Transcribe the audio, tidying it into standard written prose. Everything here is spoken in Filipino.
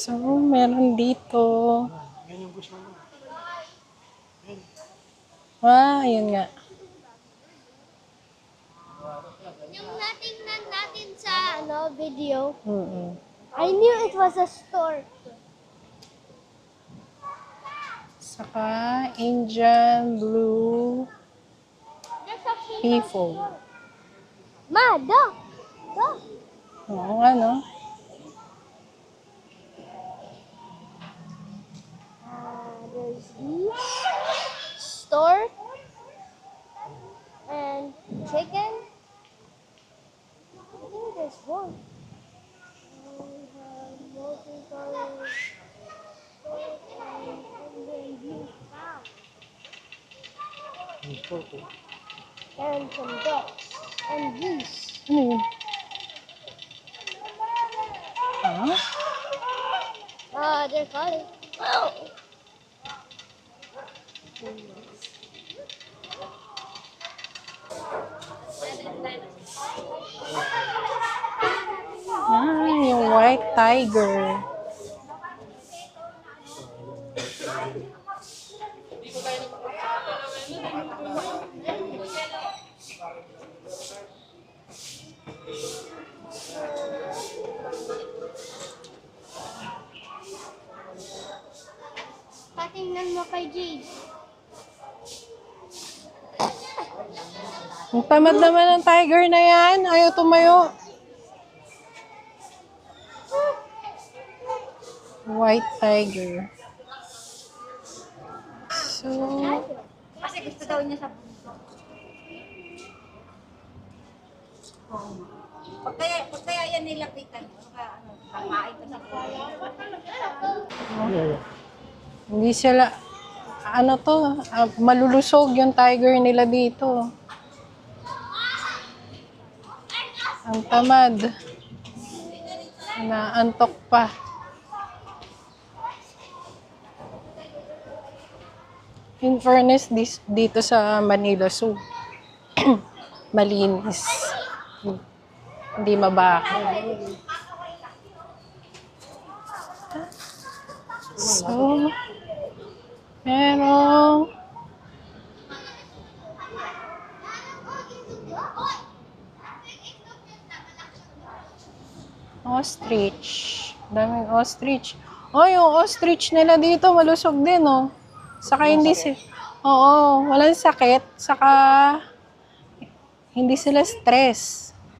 So, meron dito. Yun nga. Yung natingnan natin sa video, Mm-mm. I knew it was a store. Saka, Indian Blue There's a P4. Ma, da. Oo nga, no? There's beef, store, and chicken. I think there's one. We have multicolored store and then beef cow. And some ducks and geese. Ano yun? They're calling. Yung white tiger. Patingnan mo kay Jade. Ang tamad naman ng tiger na yan. Ayaw tumayo. White tiger. So, Kasi gusto daw niya sa bunso. Pag kaya yan nilapitan, tamain ko sa hindi sila, malulusog yung tiger nila dito. Ang tamad. Naantok pa. In fairness, dito sa Manila Zoo, malinis. Hindi mabaka. So, merong ostrich. Daming ostrich. Oh, yung ostrich nila dito, malusog din, oh. Saka hindi Oo, walang sakit. Saka hindi sila stress.